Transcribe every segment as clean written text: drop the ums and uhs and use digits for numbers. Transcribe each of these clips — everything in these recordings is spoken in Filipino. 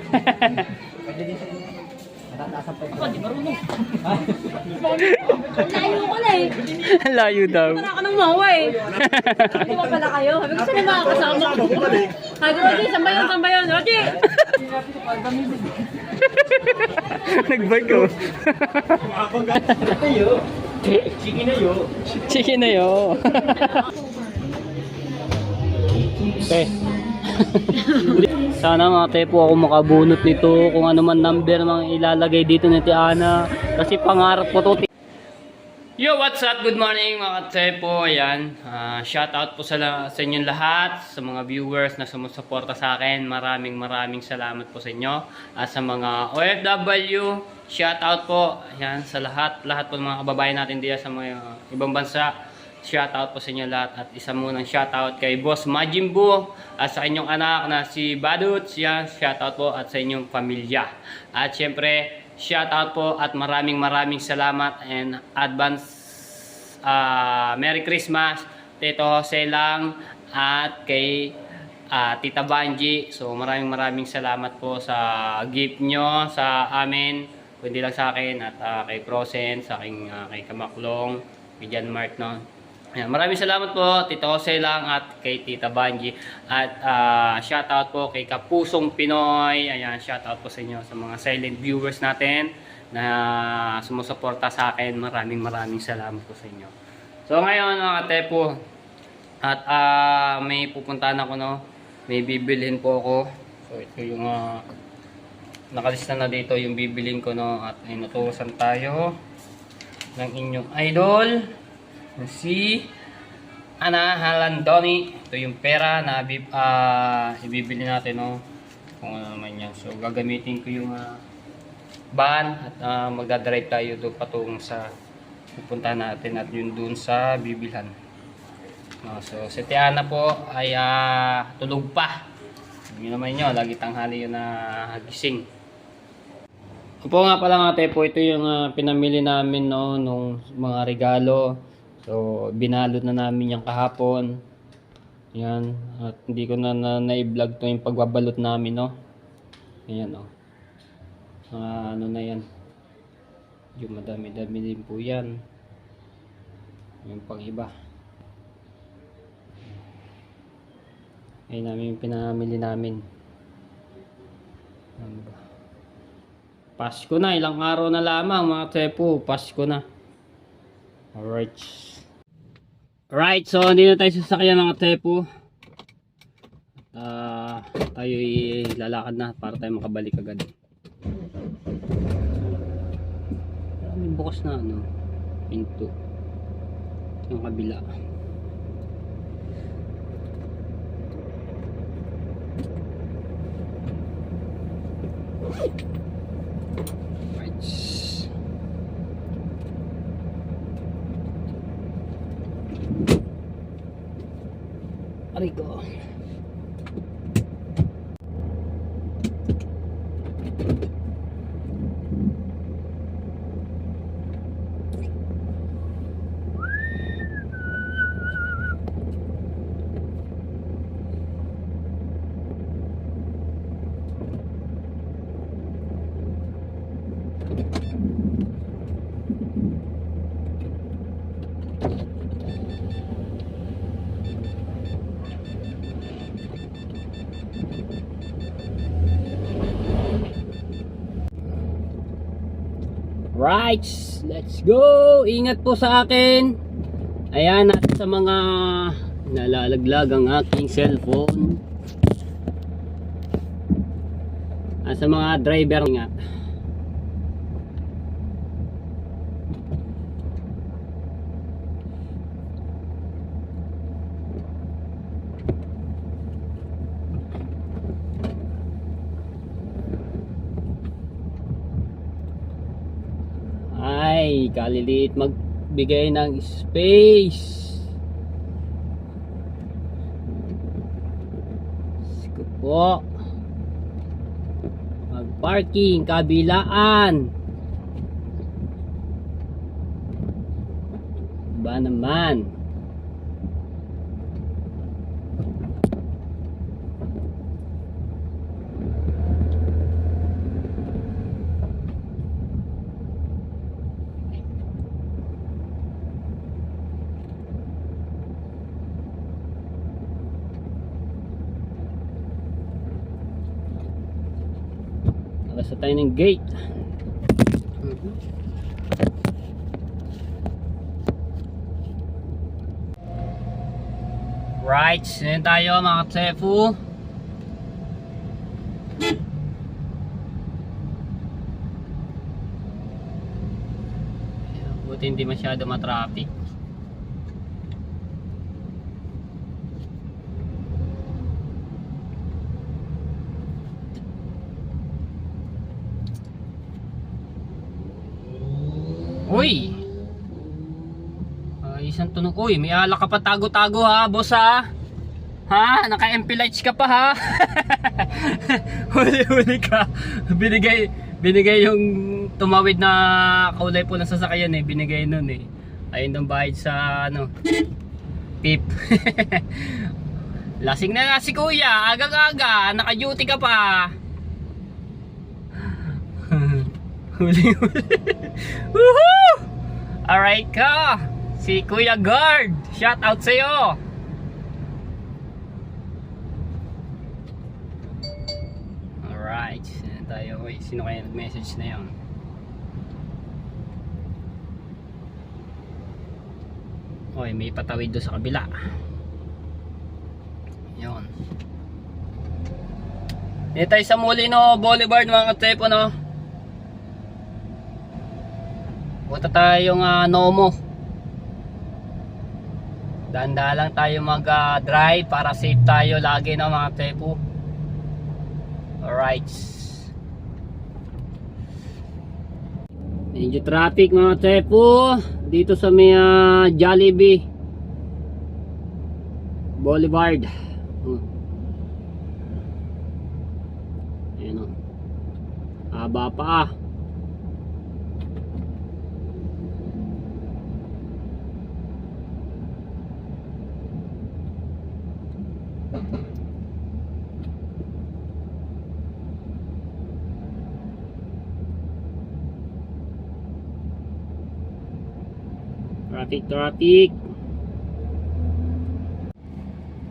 Pwede din sa inyo. Natataas ang Ako, di marunong. Layo ko na eh. Layo daw. Para ka nang mawa eh. Di ba pala kayo? Sabi ko saan yung mga kasama ko? Sabi ko, Roji, samba yun, Roji! Nag-bike ko. Chicken na yo. Chicken na yo. Okay. Sana mga tepo ako makabunot nito kung ano man number mga ilalagay dito ni Tiana kasi pangarap ko to. Yo, what's up? Good morning mga tepo. Ayan, shout out po sa inyong lahat, sa mga viewers na sumusuporta sa akin. Maraming salamat po sa inyo. At sa mga OFW, shout out po. Ayan, sa lahat po ng mga kababayan natin diyan sa mga ibang bansa. Shout out po sa inyo lahat at isa munang shout out kay Boss Majimbo at sa inyong anak na si Baduts. Yan, shout out po at sa inyong pamilya. At syempre, shout out po at maraming salamat and advance Merry Christmas Tito Jose lang at kay Tita Banji. So maraming salamat po sa gift nyo sa amin, kundi lang sa akin at kay Prosen, sa aking kay Kamaklong, kay Jan Mark, no? Ayan, maraming salamat po Tito Jose lang at kay Tita Banji at shoutout po kay Kapusong Pinoy. Ayan, shoutout po sa inyo sa mga silent viewers natin na sumusuporta sa akin. Maraming salamat po sa inyo. So ngayon mga tepo at may pupuntahan ako, no? May bibilhin po ako. So ito yung nakalista na dito yung bibilhin ko, no? At inutusan tayo ng inyong idol si Ana Halandoni. Ito yung pera na ibibili natin, no? Kung ano naman yan. So gagamitin ko yung van at magdadrive tayo doon patung sa pupunta natin at yun doon sa bibilhan. So si Tiana po ay tulog pa. Hindi naman nyo, lagi tanghali yun na gising. Ito nga pala mga tepo, ito yung pinamili namin, no, nung mga regalo. So, binalot na namin yung kahapon. Yan. At hindi ko na-vlog to yung pagbabalot namin, no. Ayan, no. Ano na yan. Yung madami-dami din po yan. Yung pang iba. Ayan namin yung pinamili namin. Ano ba? Pasko na. Ilang araw na lamang mga tepo. Pasko na. Alright. Right, so hindi na tayo sasakyan mga tepo. Tayo lalakad na para tayo makabalik agad. May bukas na ano, pinto. Yung kabila. Right. Arigo. Right, let's go. Ingat po sa akin. Ayan, at sa mga nalalaglag ang aking cellphone. At sa mga driver, ingat. Ay, kaliliit magbigay ng space. Sige po. Mag-parking, kabilaan. Ba naman? Basta tayo ng gate. Right, sinin tayo mga katsefu. Buti hindi masyado matraffic. Uy! Isang tunog. Uy, may alak ka pa tago-tago ha, boss ha? Ha? Naka-MP lights ka pa ha? Huli-huli ka. Binigay yung tumawid na kulay po ng sasakyan eh. Binigay nun eh. Ayun ng bahid sa ano, tip. Lasing na si kuya. Aga-aga. Naka-duty ka pa. Huli-huli. Woohoo! Alright ka. Si Kuya Guard. Shout out sa'yo. Alright. Sino tayo? Uy, sino kaya nag-message na yun? Uy, may patawid doon sa kabila. Yun. Dito tayo sa Molino Boulevard mga katepo, no? Punta tayong Nomo. Danda lang tayo mag-drive para safe tayo lagi na mga tepo. Alright. Medyo traffic mga tepo dito sa may Jollibee Boulevard. Ayan o. Haba pa. Traffic.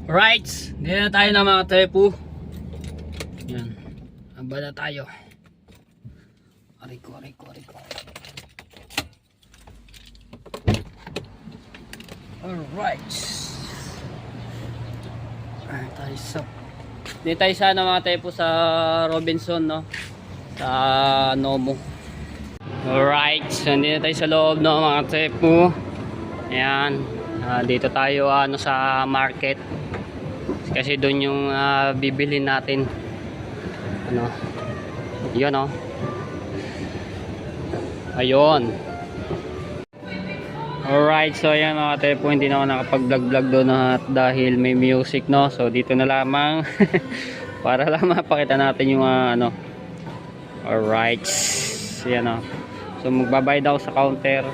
Right, dito na tayo na mga tepo. Yan. Aba na tayo. Ariko. Alright. Dito tayo sana mga tepo sa Robinson, no? Sa Nomo. Alright, so dito tayo sa loob, no mga tepo. Ayan, dito tayo sa market kasi doon yung bibilhin natin ano, yun o, ayun. Alright, so ayan mga tepo, hindi na ako nakapag-vlog doon dahil may music, no, so dito na lamang para lang mapakita natin yung ano. Alright, ayan o, so magbabayad ako sa counter.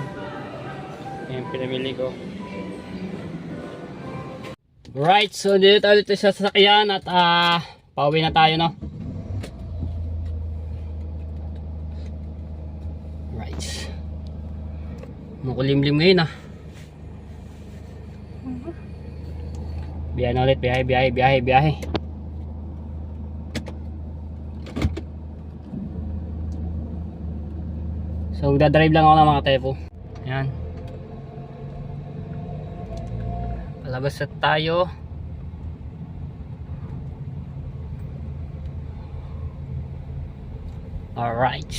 Yung pinamili ko. Right, so dito tayo sa sasakyan at pauwi na tayo, no? Right. Makulimlim ngayon Biyahe na ulit, biyahe. So magdadrive lang ako ng mga tepo. Ayan. Labas na tayo. Alright.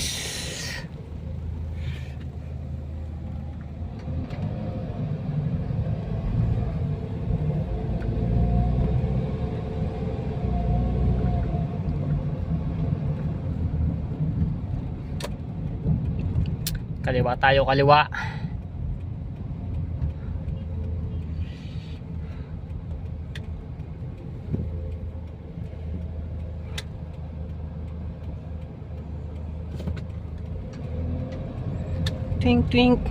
Kaliwa tayo, kaliwa. Twink.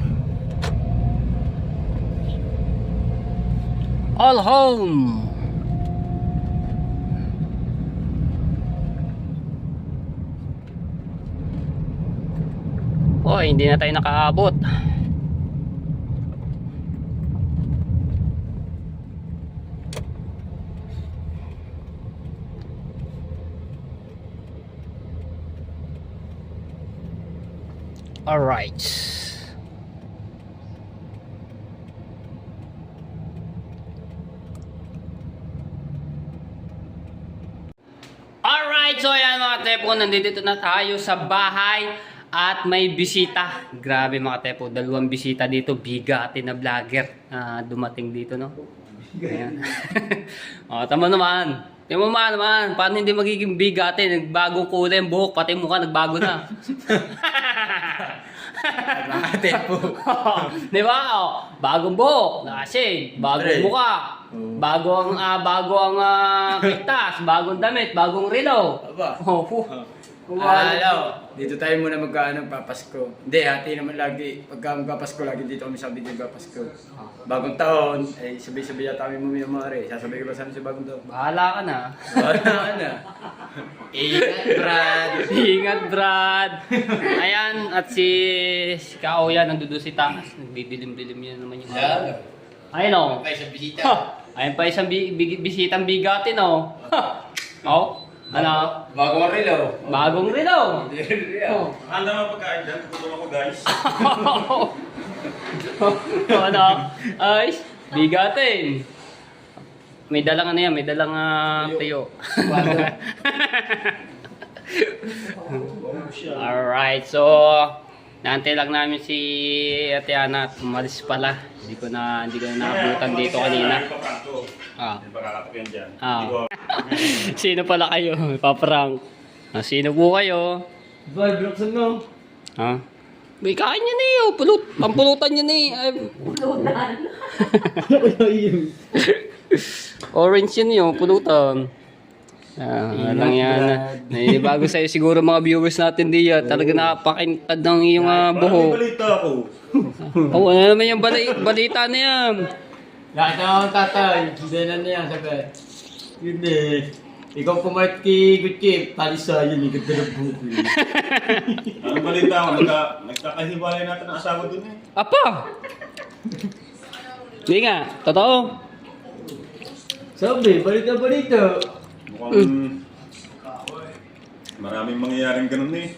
All home. Oh, hindi na tayo nakaabot. Alright. Alright, so ayan mga tepo, nandito na tayo sa bahay at may bisita. Grabe mga tepo, dalawang bisita dito, bigati na vlogger dumating dito, no? Ayan. O, tama naman. Tingnan mo naman, paano hindi magiging bigati? Nagbagong kulay ang buhok, pati mukha nagbago na. Mga tepo. Di ba? O, bagong buhok, nakashade, bagong mukha. Bago ang pintas, bagong damit, bagong relo. Aba. Oh, Dito tayo muna papasko. Hindi, hati naman lagi. Pagka magpapasko, lagi dito kami sabi din papasko. Bagong taon, ay sabay-sabay yata kami mumiyamari. Sasabay ko ba sana sa bagong taon? bahala ka na. Wala ka na. Ingat, Brad. Ingat, Brad. Ayan, at si Kao yan, nandudo si taas. Nagbibilim-bilim yan naman yung Ayun o. Ay, sa bisita. Ayun pa isang bisitang bigatin o. Oh, ano? Bagong relo. Bagong relo. Oh. Handa mo pagkain dyan, tutulong ako guys. Ano? Ay, bigatin. May dalang ano yan, may dalang tuyo. Alright, so naantay lang namin si Ate Ana at umalis pala. Hindi ko na naabutan dito kanina. Ah. Hindi pa kakatapian dyan. Ah. Sino pala kayo? Paprank. Sino po kayo? Boy, Broxon mo. Ha? May kain niya na yun. Pampulutan niya na yun. Pulutan. Orange yun yun, pulutan. Walang yan. Bago sa'yo siguro mga viewers natin diyan. Talaga nakapakintad ng iyong May buhok. balita ako. Oo, ano naman yung balita na yan? Lahat na akong tatay. Hindi na niya, sabi. Hindi. Ikaw pumayat kay Gucci, talisa yun, ikot na ng buko. Anong balita ako? Nagkakahiwalay natin ang asawa dun eh. Apa! Hindi nga, totoo. Sabi, balita. Mukhang maraming mangyayaring ganun eh.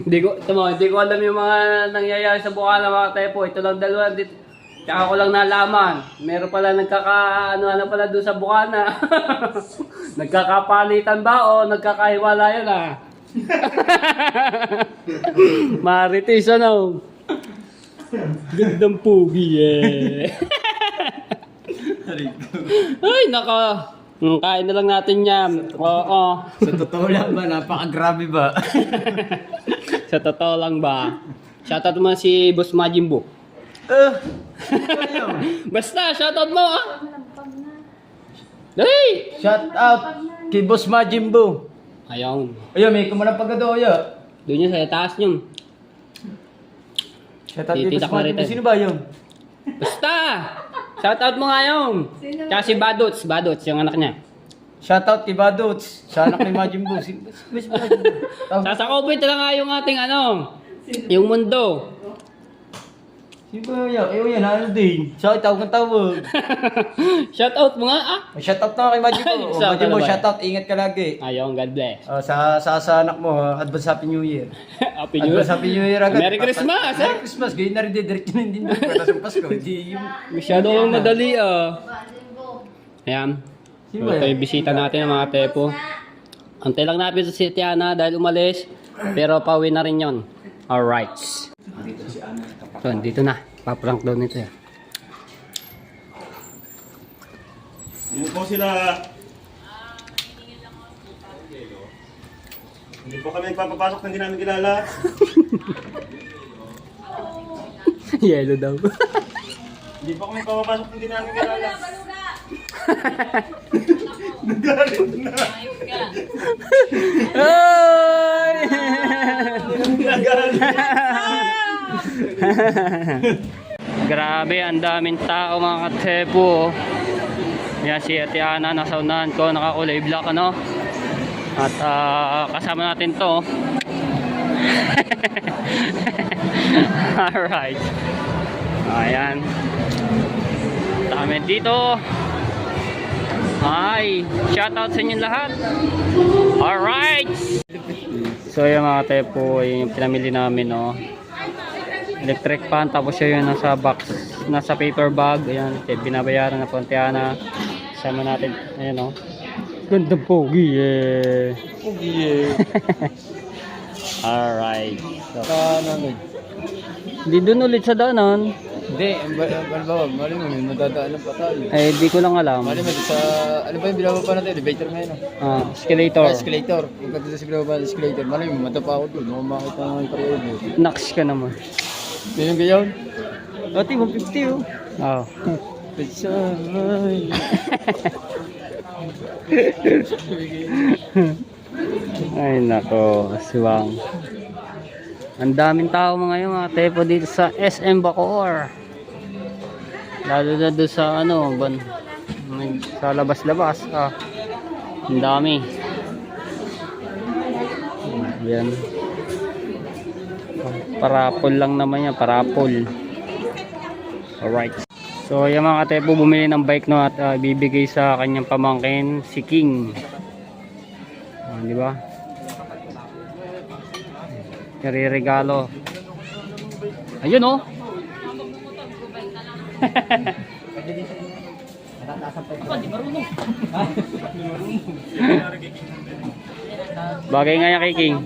Hindi ko alam yung mga nangyayari sa Bukana mga tepo. Ito lang dalawa dito. Tsaka ko lang nalaman. Meron pala ano pala doon sa Bukana. Nagkakapalitan ba o nagkakahiwalayan ah? Marites ano? Gandang pugi eh. Ay naka. Kain na lang natin yan. Oo. Sa totoo lang ba, napakagrabe ba? Sa totoo lang ba? Shoutout mo si Boss Majimbo. Basta, shoutout mo ah. Hey! Shout out kay Boss Majimbo. Ayun. Ayun, may kumalang pagkado, ayun. Doon yun sa taas yun. Shout out kay Tititak Boss na Majimbo. rin. Sino ba yun? Basta! Shoutout mo nga yun. Tsaka si Badots, yung anak niya. Shout out kay Badots, sa anak ni Majimbo. Si Boss Majimbo. Sasakopit na nga yung ating yung mundo. Sino ba yun? Ayun yan, ano din? Sa tawag ng tawag. Shoutout mo nga ah. Shout out na kay Majimbo. Shout out Majimbo, na ba? shout out, ingat ka lagi. Ayun, God bless. Sa anak mo, advance Happy New Year. Happy New Year. Advance Happy New Year agad. Merry Christmas, Merry Christmas. Ganyan na rin diretso na din doon. Para sa Pasko. Hindi yung... Masyado kang madali ah. Ayan. Sino ba Ito yan? yung bisita natin mga tepo. Antay lang natin sa si Tiana dahil umalis. Pero pauwi na rin yun. Alright. So, dito na. Paprank daw nito eh. Yun po sila. Hindi po kami nagpapapasok na hindi namin kilala. Yellow daw. Hindi po kami nagpapapasok na hindi namin kilala. Nagalit na. Ay! Grabe, ang daming tao mga katepo. Yan si Ate Ana, nasa unahan ko, nakakulay black ano. At kasama natin to. Alright. Ayan. Dami dito. Hi, shoutout sa inyo lahat. Alright. So yung mga tepo, yun yung pinamili namin, no. Electric fan, tapos yun nasa box, nasa paper bag. Ayan, binabayaran na po ang Tiana. Sama natin, ayan, no. Gandang pogi, eh. Pogi eh. Alright. So, Ano? di dun ulit sa daanan. Hindi, ano ba? Mali mo, may madadaanan pa tayo. Eh, di ko lang alam. Mali mo, sa, ano ba yung binababa natin? Elevator ngayon. Escalator. Escalator. Kung dito sa binababa ng escalator, mali mo, matapa ako doon. Kung makita ng period. Naks ka naman. Yan yung gayon. Ati, 150 oh. Oh. Pagsamay. Ay nako, aswang. Ang daming tao ngayon mga tepo dito sa SM Bacoor. Lalo na doon sa ano, sa labas-labas. Ang dami. Yan. Parapol lang naman yan, parapol. Alright. So yung mga tepo bumili ng bike, no, at bibigay sa kanyang pamangkin si King. Di ba? Regalo. Ayun, oh. Bagay nga yan kay King.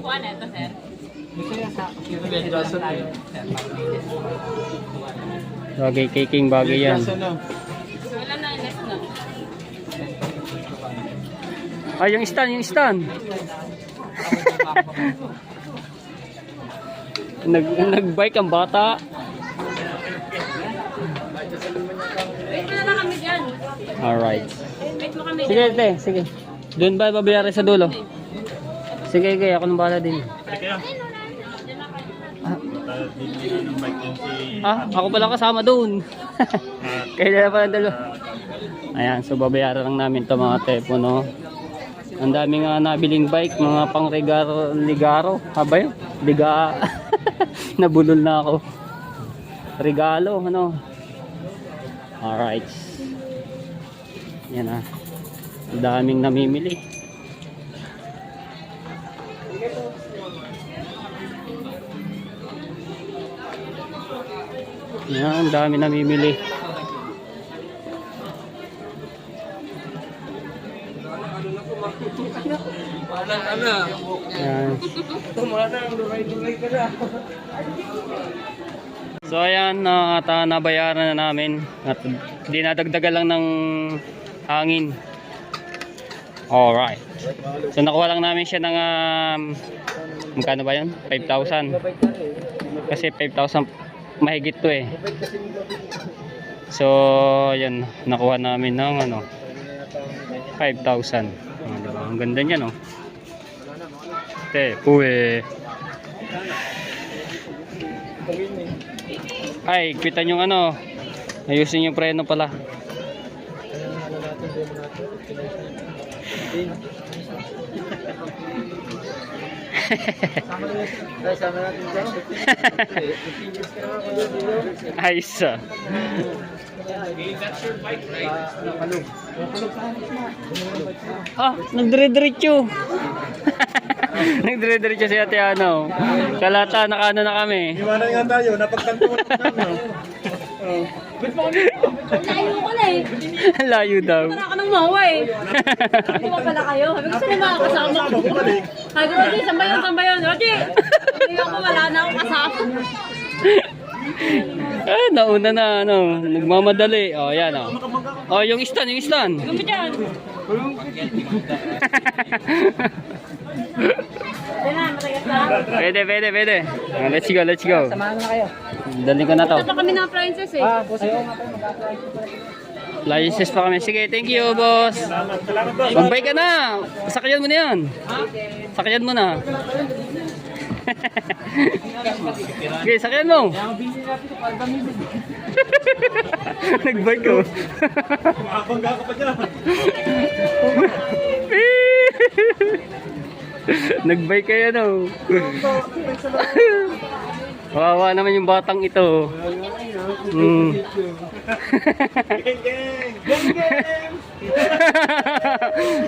Bagay kay King, bagay yan. Ay, yung stand, yung stand. Nag-bike ang bata. Wait mo na lang kami dyan. Alright. Wait mo kami Sige, te, sige. Doon ba babayaran sa dulo? Sige, ako nang bahala din. Ako pala kasama doon. Kaya na pala dalo. Ayan, so babayaran lang namin to mga tepo, no. Ang dami nga nabiling bike, mga pang ligaro. Haba yun? Liga. Nabulol na ako. Regalo, ano. Alright. Yan ah. Ang daming namimili. Yan, ang dami namimili. Yan. So ayan, at nabayaran na namin at dinadagdagan lang ng hangin. Alright. So nakuha lang namin siya ng magkano ba yun? 5,000. Kasi 5,000 mahigit to eh. So yun, nakuha namin ng 5,000. Diba? Ang ganda niya, no? Puwe. Ay, kita yung ayusin yung preno pala. Ayos ah. Nagdire-diretso. Nagdire-diretso si Ate Ano. Kalata, nakano na kami. Iwanan nga tayo, napagtanto mo namin. Layo ko na eh. Layo daw. Para ka nang mawa eh. Hindi mo pala kayo. Sabi ko sila mga kasama ko. Sabi ko, Rocky, sambayon. Rocky! Hindi ako, wala na akong kasama. Nauna na, nagmamadali. Yan, yung stand, Gumi dyan. Matagas na. Pwede. Let's go. Samahan na kayo. Daling ko na to. Ito kami ng princess eh. Licenses pa kami. Sige, thank you, boss. Magbay ka na. Sakyan mo na yan. Sakyan mo na. Okay, sakyan mo. Nagbay ko. Makabangga ka pa dyan. Nagbay kayo, no? Wawa naman yung batang ito.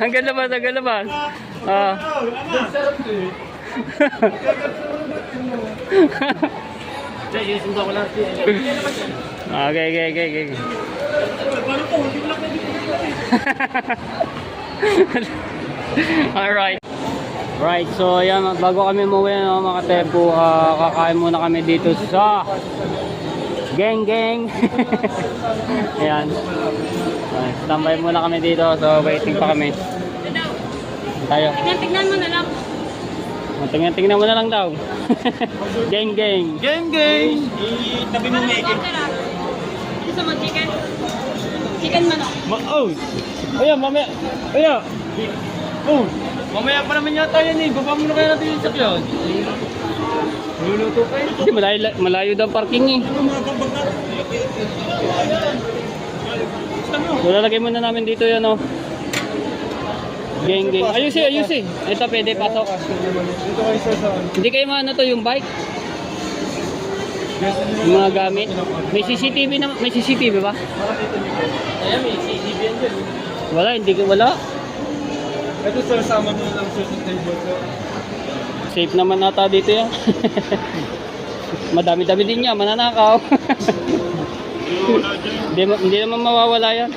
Hanggang labas. Okay, okay, okay, okay. Alright. Right, so ayan, bago kami umuwi mga katepo, kakain muna kami dito sa Geng Geng. Ayan. Standby muna kami dito, so waiting pa kami. Tayo. Tignan mo na lang. Tingnan mo na lang daw. Geng Geng. Gang gang! Itabi mo may Gusto mo chicken? Chicken manok. Oh! Ayan, mamaya. Ayan. Oh! Mamaya pa naman yata yan eh. Baba muna kaya natin yung sakyan. Luluto pa eh. Kasi malayo daw parking eh. So lalagay muna namin dito yan oh. Geng geng. Ayusin, ayusin. Ito pwede pasok. Hindi kayo maano to yung bike? Yung mga gamit. May CCTV na, may CCTV ba? Ayan, may CCTV yan dyan. Wala, hindi ko wala. Ito sir, sama mo lang sir sa table sir. Safe naman nata dito yan. Madami-dami din niya, mananakaw. Hindi naman mawawala yan.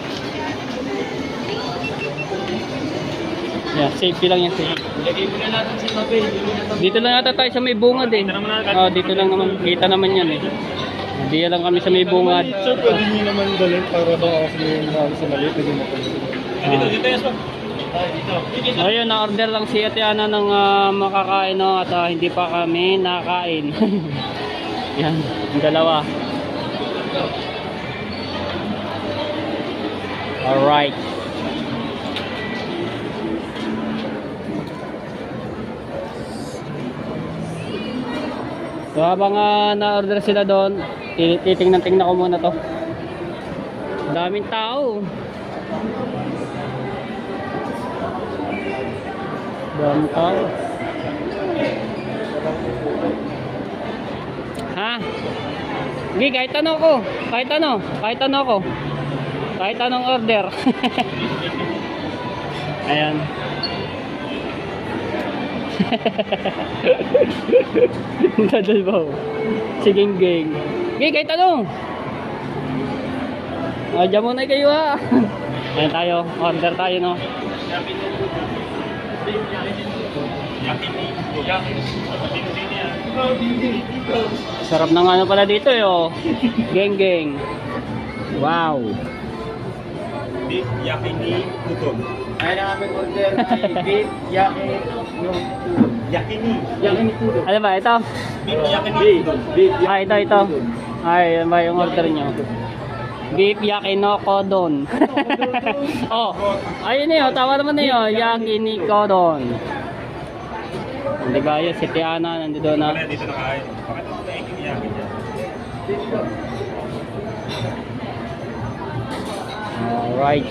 Yeah, safety lang yan. Lagay mo na natin sa tabi. Dito lang yata tayo sa may bungad eh. Dito lang naman. Kita naman yan eh. Hindi lang kami sa may bungad. Sir, pwede nyo naman dalhin para baka kasi yung mga sa maliit, pwede mo pwede. Dito, yes po. Ayun, na-order lang si Ate Ana ng makakain no, at hindi pa kami nakain. Yan, yung dalawa. Alright. So habang na-order sila doon, titingnan ko muna to. Daming tao. Daming tao. Ha? Hindi, kahit ano ko. Kahit ano ko. Kahit anong order. Ayan. Dadal ba? Sige, geng. Geng, kahit ano. Diyan muna kayo ha. Ayan tayo. Order tayo no. Sarap ng ano pala dito yo. Geng geng. Wow. Beef yakini udon. Ay na aming order ay beef, yaki, yung yakini udon. Ano ba ito? Beef yakini udon. Beef, Ito. Ay, ano ba yung order nyo? Beef yakinikodon. Oh, ayun eh, tawa naman na yun. Yakinikodon. Hindi ba yun? Si Tiana nandito na. Wala dito na kain. Bakit ito na yakin dyan? Alright.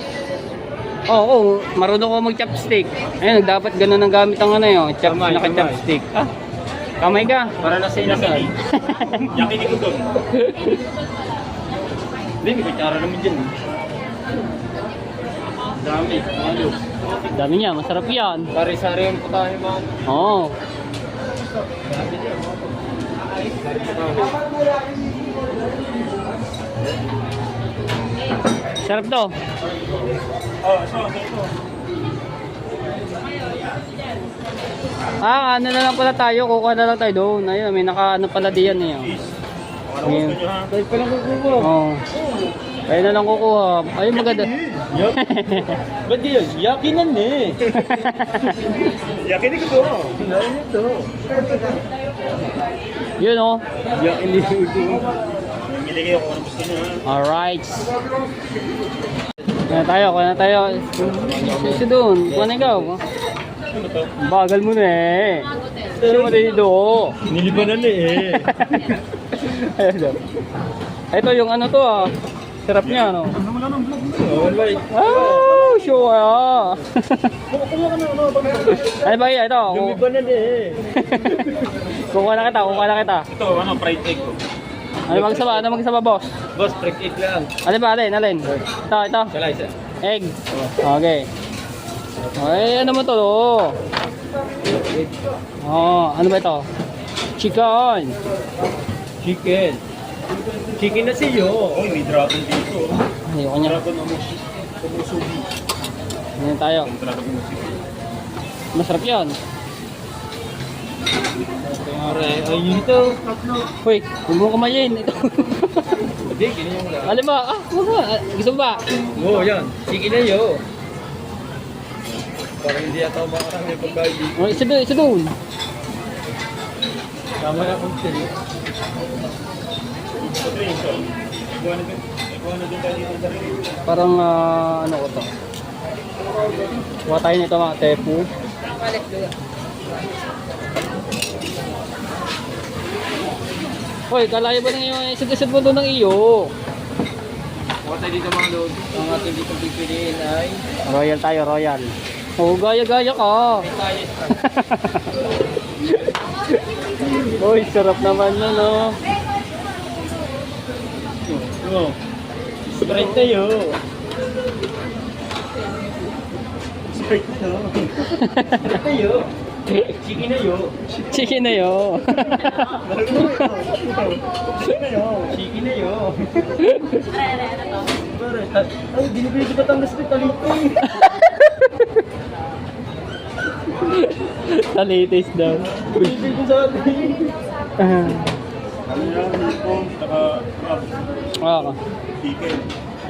Oh, marunong ko mag-chopstick. Ayun, dapat ganun ang gamit ang ano yun. Naka-chopstick. Ah, kamay ka. Para na sa inasal. Yakini udon. Hindi, may kutsara naman dyan. Dami, ano. Dami niya, masarap yan. Sari-sari yung putahe mga. Oo. Sarap to. Oh, so ito. Ah, ano na lang pala tayo, kukuha na lang tayo doon. Ayun, may naka-ano pala diyan eh. Ano gusto nyo ha? Tayo palang kukuha. Oo. Kaya na lang kukuha. Ayun, maganda. Ba't di yun? Yakinan eh. Yakini udon. Kinain ito. Yun oh. Yakini udon. Mamili kayo kung ano gusto nyo ha. Alright. Kuha na tayo. Sisi doon. Kuha na ikaw. Ano to? Bagal mo na eh. Sino mo dito? Nilibanan eh. Ayun. Ito yung ano to ah. Sarap niya no. Wala. Oh, sure ah. Ano ba yan? Ito. Lumibanan eh. Kukuha na kita. Ito, ano, fried egg ko. Ano magsama boss? Boss, trick it lang. Alin ba? Alin? Ito. Kalay sir. Egg. Okay. Ay, ano mo to? Oh, ano ba ito? Chicken. Chicken. Chicken na siyo. Uy, may dragon dito. Ayoko niya. Dragon umusubi. Ngayon tayo. Dragon umusubi. Masarap yan. Pare, ayun ito. Hoy, huwag mo kamayin. Ito. Hindi, ganyan yung Alam ba? Huwag mo. Gusto mo ba? Oo, yan. Sige na yun. Parang hindi ata makarami pagkain dito. Oh, isa doon, isa doon. Tama na kung sili. Parang ano ko to. Kuha tayo nito mga tepu. Hoy, kalayo ba nang yung isad-isad mo doon ng iyo? Kuha tayo dito mga load. Ang ating dito pipiliin ay... Royal tayo, royal. Oh, gaya-gaya ka. Uy, sarap naman na, no? Oh. Sprite tayo. Sprite tayo. Sprite tayo. Chicken na yun. Chicken na yo. Chicken na yun. Sige na yun. Ay, binibili ko Batangas na talito. Talitis daw. Binibili ko sa atin. Ano yan? Hipon, saka crab. Ah, Chicken.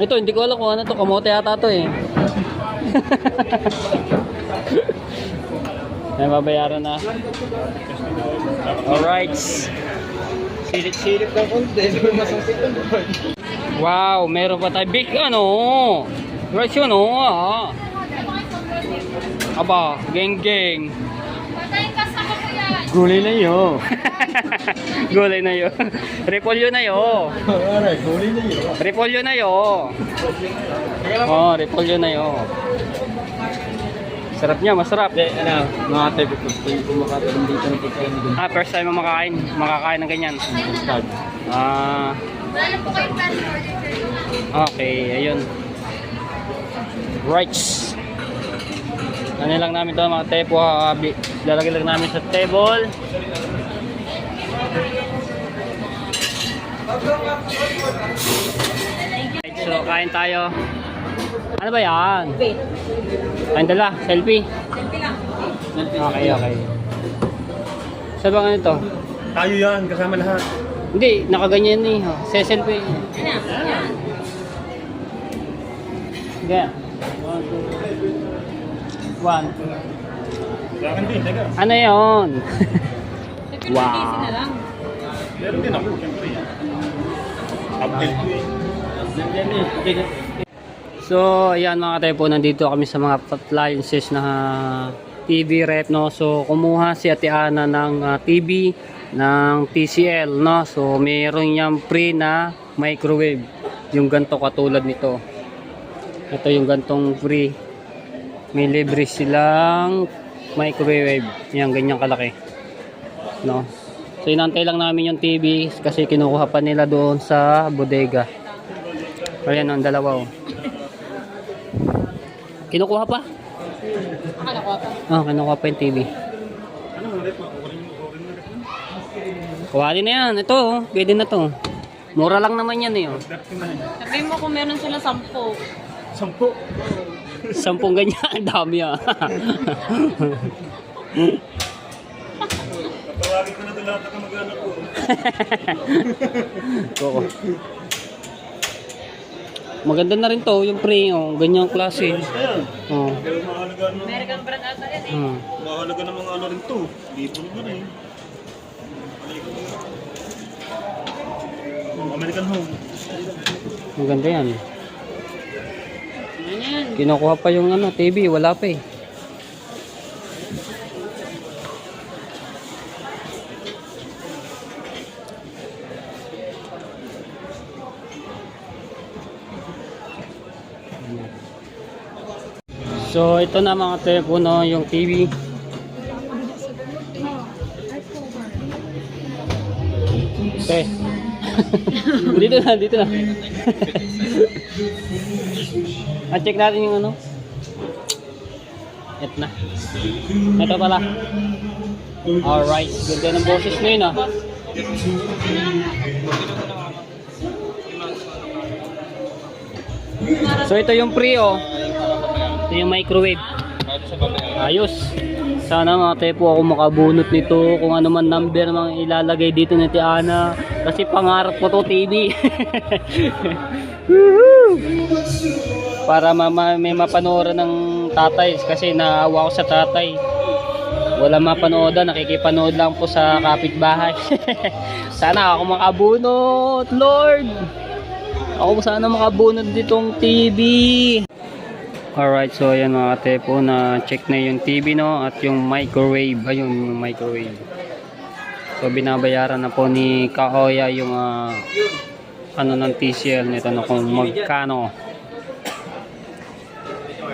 ito, hindi ko alam kung ano to. Kamote yata to eh. May babayaran na. Alright. Silip-silip ng konti. Masasik na doon. Wow, meron pa tayo. Big ano. Rice yun oh. Aba, geng-geng. Gulay na yun. Gulay na yun. Repolyo na yun. Aray, gulay na yun. Repolyo na yun. Oh, repolyo na yun. Sarap niya, masarap. Ano, mga tayo gusto yung kumakataon dito ng pagkain dito. First time mo makakain ng ganyan. Ah, Wala po kayong plan order. okay, ayun. Rights. Ano lang namin to mga tepo, lalagay lang namin sa table. Right, so kain tayo. Ano ba yan? Wait. Kain dala, selfie. Okay, okay. Saan ba ganito? Tayo yan, kasama lahat. Hindi, nakaganyan eh. Se-selfie. Ano? Yan. Sige. 1, 2, 1. Sa akin din, teka. Ano yun? Wow. na lang. Meron din ako, siyempre. Update ko eh. So, ayan mga tepo, nandito kami sa mga appliances na TV rep, no? So, kumuha si Ate Ana ng TV ng TCL, no? So, mayroon niyang free na microwave. Yung ganto katulad nito. Ito yung gantong free. May libre silang microwave. Yan, ganyang kalaki. No? So, inantay lang namin yung TV kasi kinukuha pa nila doon sa bodega. Ayan, ang dalawa, oh. Kinukuha pa? Akala ko pa. Kinukuha pa yung TV. Ano mo ulit? Okay mo rep. Kuwali na yan. Ito, oh. Pwede na to. Mura lang naman yan, eh. Oh. Sabihin mo kung meron sila 10. 10. 10 ganyan. Ang dami, ah. Tatawagin ko na ito lahat ng mag-anak ko. Oo. Maganda na rin to, yung pre, oh. Ganyang klase. Ayan. Oh. Pero mahalaga ng... American brand ata yan eh. Mahalaga ng mga ano rin to. Dito naman eh. American Home. Maganda yan. Ano yan? Kinukuha pa yung ano, TV. Wala pa, eh. So, ito na mga tepo, no, yung TV. Okay. Dito na, dito na. At check natin yung ano. Ito na. Ito pala. Alright. Ganda ng boses na yun ah. So ito yung pre oh. Ito yung microwave. Ayos. Sana mga tepo ako makabunot nito kung ano man number mang ilalagay dito ni Tiana. Kasi pangarap ko to TV. Para may mapanooran ng tatay. Kasi naawa ko sa tatay. Wala mapanoodan. Nakikipanood lang po sa kapitbahay. Sana ako makabunot, Lord. Ako sana makabunod ditong TV. Alright, so ayan mga tepo, na check na yung TV no at yung microwave. Ayun yung microwave. So binabayaran na po ni Kaoya yung ano ng TCL nito na kung magkano.